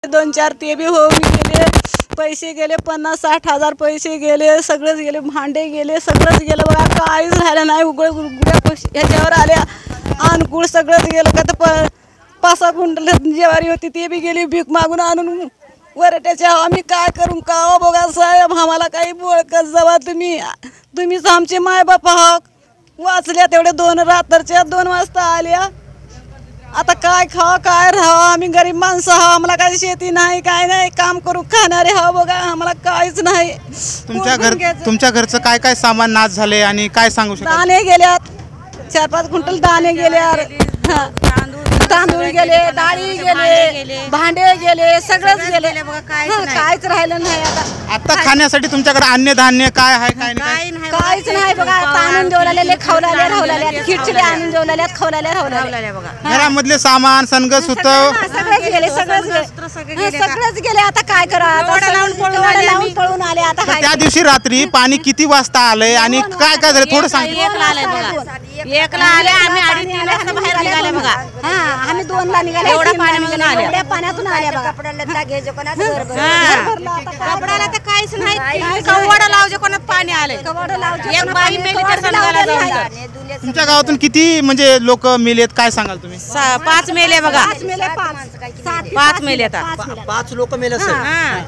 2-4 ते बी होऊन गेले, पैसे गेले 50-60 हजार पैसे गेले, सगळंच गेले, भांडे गेले, सगळंच गेलं बघा, काहीच राहिलं नाही. उघड्या ह्याच्यावर आल्या अनुकूळ सगळंच गेलं का तर 5-6 क्विंटल ज्वारी होती ते बी गेली भीक मागून आणून वरट्याच्या. आम्ही काय करू का हो बघा साहेब, आम्हाला काही बोळकत जावा तुम्हीच आमचे मायबाप आहात. वाचल्या तेवढे 2 रात्रच्या 2 वाजता आल्या. आता काय खावा काय राहावं, आम्ही गरीब माणसं आहो, आम्हाला काही शेती नाही काय नाही, काम करू खाणारे हा बघा, आम्हाला काहीच नाही. तुमच्या घरचं काय काय सामान नाश झाले आणि काय सांगू शकता? दाणे गेल्यात, 4-5 क्विंटल दाणे गेल्या, तांदूळ गेले, डाळी गेले, भांडे गेले, सगळंच गेले, काहीच राहिलं नाही. आता खाण्यासाठी तुमच्याकडे अन्य धान्य काय आहे काय नाही? काहीच नाही बघा. आणून जेवलेले खावलाले रावलाले, खिचडी आणून जेवलेल्या खावलाले रावलाले बघा. घरामधले सामान सनग सुतव सगळंच गेले, सगळंच गेले. आता काय करा, लावून पळून आले. आता त्या दिवशी रात्री पाणी किती वाजता आलंय आणि काय काय झालं थोडं सांग. 1ला आले, आम्ही 2:30 वाजता बाहेर निघाले बघा. आम्ही 2ला निघाले, एवढ्या पाण्यातून आल्या, एवढ्या पाण्यातून आल्या बघा. कपड्याला तर काहीच नाही, कवडा लावजे कोणात पाणी आले, एक बाई मेली तर संघाला जाऊन. तुमच्या गावातून किती म्हणजे लोक मेलेत काय सांगाल तुम्ही? 5 मेले बघा, 5 मेले. आता 5 लोक मेले सर.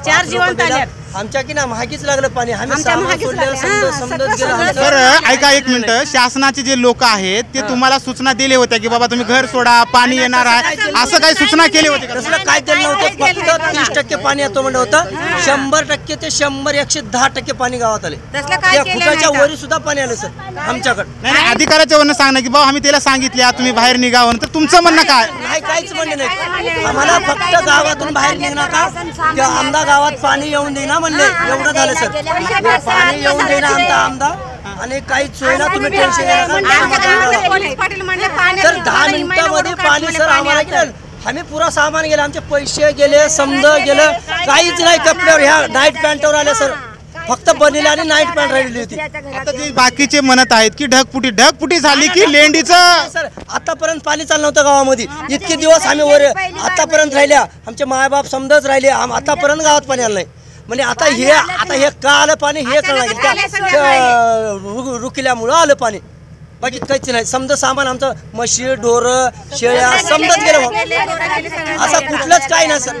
4 जिवंत आले. आमच्या की ना महागीच लागलं पाणी, आम्ही समजत गेलो. तर ऐका एक मिनिट, शासनाचे जे लोक आहेत ते तुम्हाला सूचना दिले होत्या की बाबा तुम्ही घर सोडा, पाणी येणार आहे, असं काही सूचना केली होती का? तसलं काय दिलं नव्हतं. फक्त 30% पाणी येतो म्हणलं होतं. 100% ते 110% पाणी गावात आले. फुटाच्या वरी सुद्धा पाणी आलं सर आमच्याकडे. नाही, अधिकाऱ्याच्या वरनं सांगणं की बाबा आम्ही त्याला सांगितले तुम्ही बाहेर निघावं, तर तुमचं म्हणणं काय? नाही, काहीच म्हणणे नाही. आम्हाला फक्त गावातून बाहेर निघणार का आमदा गावात पाणी येऊन देईना म्हणले, एवढं झालं सर. पाणी येऊन देईना आमदा आणि काहीच सोय ना, तुम्ही टेन्शन घ्या. तर 10 मिनिटांमध्ये पाणी सर आम्हाला गेलं. आम्ही पुरा सामान गेलं, आमचे पैसे गेले, समजा गेलं, काहीच नाही. कपड्यावर ह्या नाईट पॅन्टवर आले सर, फक्त बनेल आणि नाईट पॅन्ट राहिलेली होती. आता जे बाकीचे म्हणत आहेत की ढगफुटी झाली की लेंडीचं. सर आतापर्यंत पाणी चाललं नव्हतं गावामध्ये. इतके दिवस आम्ही वर आतापर्यंत राहिल्या, आमचे मायबाप समजाच राहिले, आतापर्यंत गावात पाणी आलं नाही. म्हणजे आता हे का आलं पाणी हे कळलं लागेल, रुकिल्यामुळं आलं पाणी, बाकी काहीच नाही. समजा सामान आमचं म्हशी ढोरं शेळ्या समजत गेलं, असं कुठलंच काही नाही सर.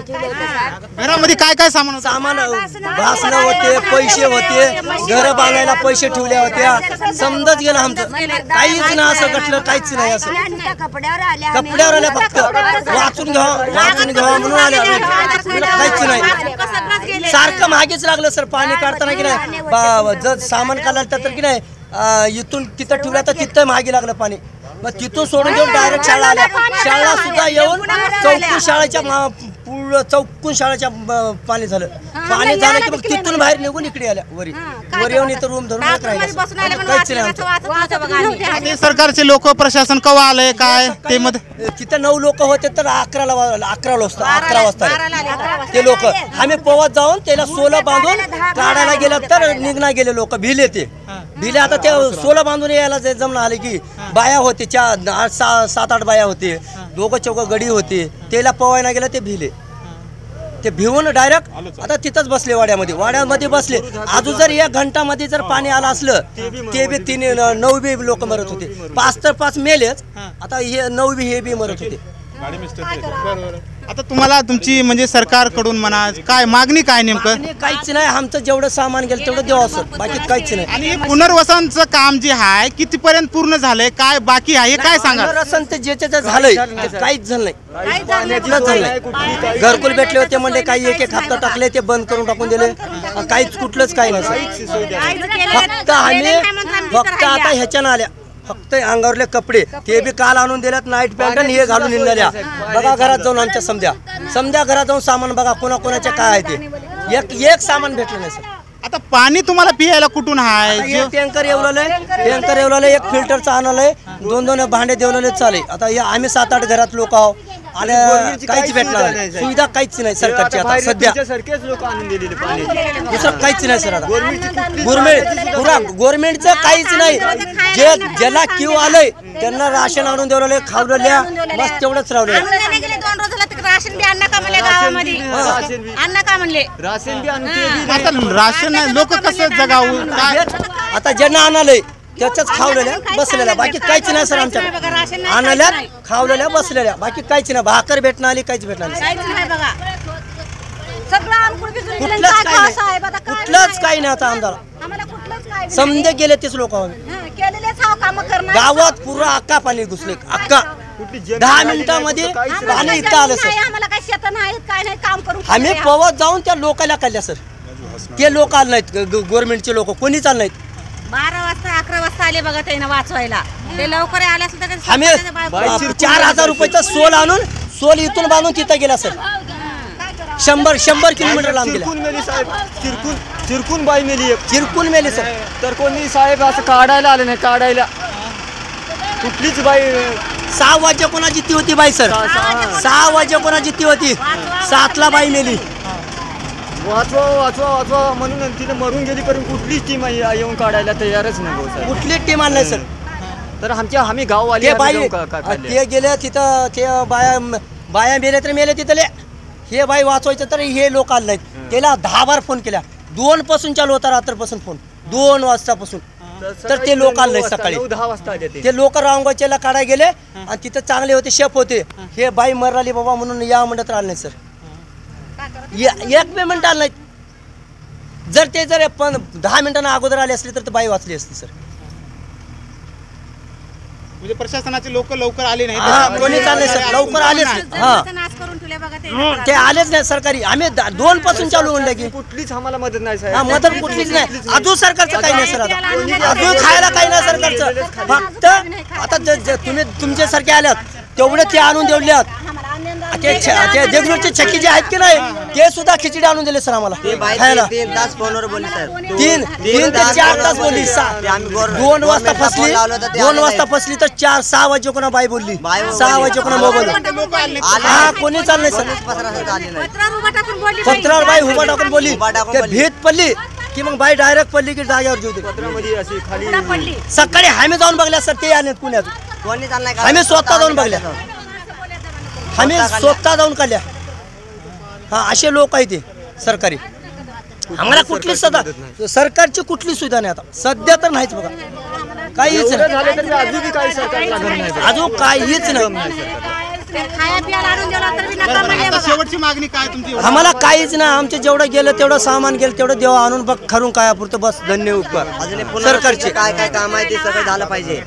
घरामध्ये काय काय सामान भासणं होते, पैसे होते, घर बांधायला पैसे ठेवल्या होत्या, समजत गेलं आमचं. काहीच ना असं घटलं, काहीच नाही. असं कपड्यावर आल्या, फक्त वाचून घ्यावा म्हणून आल्या, काहीच नाही. सारखं मागेच लागलं सर पाणी काढताना की नाही. जर सामान काढायला तर की नाही इथून तिथं ठेवलं तर तिथं मागे लागलं पाणी. मग तिथून सोडून घेऊन डायरेक्ट शाळा आल्या. शाळा सुद्धा येऊन चौकून शाळेच्या पाणी झालं. पाणी झालं की मग तिथून बाहेर निघून इकडे आल्या, वर येऊन इथं रूम धरून काहीच नाही. सरकारचे लोक प्रशासन कवा आलंय काय ते मध्ये? तिथं 9 लोक होते तर 11 वाजता ते लोक. आम्ही पोवात जाऊन त्याला सोला बांधून काढायला गेलं तर निघणार गेले लोक, भिले ते भिले. आता ते सोला बांधून यायला जमलं आले की बाया होते, 7-8 बाया होते, 2-4 गडी होते, त्याला पोवायला गेलं ते भिले. ते भिवून डायरेक्ट आता तिथंच बसले, वाड्यामध्ये बसले. अजून जर 1 घंटामध्ये जर पाणी आलं असलं ते बी 9 बी लोक मरत होते. 5 तर 5 मेलेच, आता हे 9 बी हे बी मरत होते. आता तुम्हाला तुमची म्हणजे सरकारकडून म्हणा काय मागणी काय नेमकं? काहीच नाही. आमचं जेवढं सामान गेलं तेवढं द्यावं सर, बाकी काहीच नाही. आणि पुनर्वसनचं काम जे आहे कितीपर्यंत पूर्ण झालंय, काय बाकी आहे काय सांगा? पुनर्वसन ते जे झालंय काहीच झालं नाही. घरकुल भेटले होते म्हणजे काही एक हप्ता टाकले, ते बंद करून टाकून दिले. काहीच कुठलंच काही नाही. फक्त आता ह्याच्यानं आल्या, फक्त अंगावरले कपडे ते बी काल आणून दिल्यात, नाईट पॅन्ट आणि हे घालून निघाल्या. बघा घरात जाऊन आमच्या समध्या घरात जाऊन सामान बघा कोणाकोणाच्या काय आहे ते. एक सामान भेटलं नाही सर. आता पाणी तुम्हाला पियायला कुठून आहे? टँकर येवलं, एक फिल्टरचं आणलंय, 2-2 भांडे देवलेले चालेल. आता आम्ही 7-8 घरात लोक आहो आणि काहीच भेटणार नाही, सुविधा काहीच नाही सरकारची आता सध्या. दुसरं काहीच नाही सर. आता गव्हर्नमेंटचं काहीच नाही. ज्याला क्यू आलंय त्यांना राशन आणून देवलेलं, खावलेल्या, बस तेवढंच राहिलं. राशन बी अन्न का म्हणले गावामध्ये अन्न का म्हणले राशन बी आता राशन लोक कसं जगावं काय आता ज्यांना आणलंय त्याच्याच खावलेल्या बसलेल्या बाकी काहीच नाही सर आमच्याकडे आणल्या खावलेल्या बसलेल्या बाकी काहीच नाही भाकर भेटणं आली काहीच भेटणार नाही काहीच नाही बघा सगळं अनुकूल बिजून गेलं. कुठलंच काय काही खावं नाही साहेब, आता काय कुठलंच काही नाही आता आमदार आम्हाला कुठलंच काय नाही. समजे गेले तेच लोक केलेलेच हाव कामं करणार. गावात पुरा अक्का पाणी घुसले अक्का 10 मिनिटांमध्ये पाणी इथं आलं नाही, सर आम्हाला काही शेत नाहीत काय नाही काम करून आम्ही पवत जाऊन त्या लोकांना काढल्या सर ते लोक आले नाहीत गव्हर्नमेंटचे लोक कोणीच आले नाहीत 12 वाजता 11 वाजता आले बघा त्यानं वाचवायला ते लवकर आले असले तर आम्ही 4,000 रुपयाचा सोल आणून सोल इथून बांधून तिथं गेला सर 100 किलोमीटर लांब गेला चिरकून मेली साहेब चिरकून बाई मेली एक चिरकून मेले सर तर कोणी साहेब असं काढायला आलं नाही काढायला कुठलीच बाई 6 वाजेपर्यंत जिती होती बाई सर 6 वाजेपर्यंत जिती होती 7ला बाई मेली वाचवा वाचवा वाचवा म्हणून तिथे मरून गेली पण कुठलीच टीम येऊन काढायला तयारच नाही भाऊ साहेब कुठली टीम आणलाय सर तर आम्ही गाववाले ते आम्ही बाई जाऊन काढले. ते गेले तिथं ते बाया मेले तर मेले तिथले हे बाई वाचवायचं तर हे लोक आले नाहीत त्याला 10 बार फोन केला 2 पासून चालू होता रात्रपासून फोन 2 वाजतापासून तर ते लोक आले नाहीत सकाळी 9-10 वाजता आले ते लोक रांगोच्याला काढायला गेले आणि तिथं चांगले होते शेफ होते हे बाई मरली बाबा म्हणून या म्हणत आले नाही सर एक पेमेंट आलं नाहीत जर ते जर 10 मिनिटांना अगोदर आले असले तर बाई वाचली असती सर म्हणजे प्रशासनाचे लोक लवकर आले नाही हा कोणी चालले सर लवकर आलेच हा नाश करून ठेवले बघा ते ते आलेच नाही सरकारी आम्ही 2 पासून चालू होऊन की कुठलीच आम्हाला मदत नाही हा साहेब मदत कुठलीच नाही अजून सरकारचं काही नाही सर आता अजून खायला काही नाही सरकारचं फक्त आता तुम्ही तुमच्यासारखे आल्यात तेवढे ते आणून देवल्यात ते देगलूरचे छक्की जे आहेत की नाही ते सुद्धा खिचडी आणून दिले सर आम्हाला खायला 3 तास फोनवर बोलली सर 3 ते 4 तास बोलली 2 वाजता फसली 2 वाजता फसली तर 6 वाजे कोणा बाई बोलली 6 वाजे कोणा मोबाईल हा कोणी चाललंय सर पत्रावर उभा टाकून बोलली पत्रावर बाई उभा टाकून बोलली ते भीत पडली की मग बाई डायरेक्ट पडली की जागेवर जेवते पत्रामध्ये अशी खाली पडली सकाळी आम्ही जाऊन बघल्या सर ते आले पुण्यात कोणी चाललाय आम्ही स्वतः जाऊन बघल्या आम्ही स्वतः जाऊन काढल्या हा असे लोक आहेत ते सरकारी आम्हाला कुठली सुद्धा सरकारची कुठली सुविधा नाही आता सध्या तर नाहीच बघा काहीच नाही झाले तर अजूनही काही सरकारला घर नाही अजून काहीच नाही खाया पियाला आणून दिला तर बी नका म्हणले आता बघा शेवटची मागणी काय तुमची आम्हाला काहीच नाही आमचे जेवढं गेलं तेवढं सामान गेलं तेवढं देवा आणून बघ खरून काय पुरतं बस धन्य उपकार अजून सरकारचे काय काय काम आहे ते सगळं झालं पाहिजे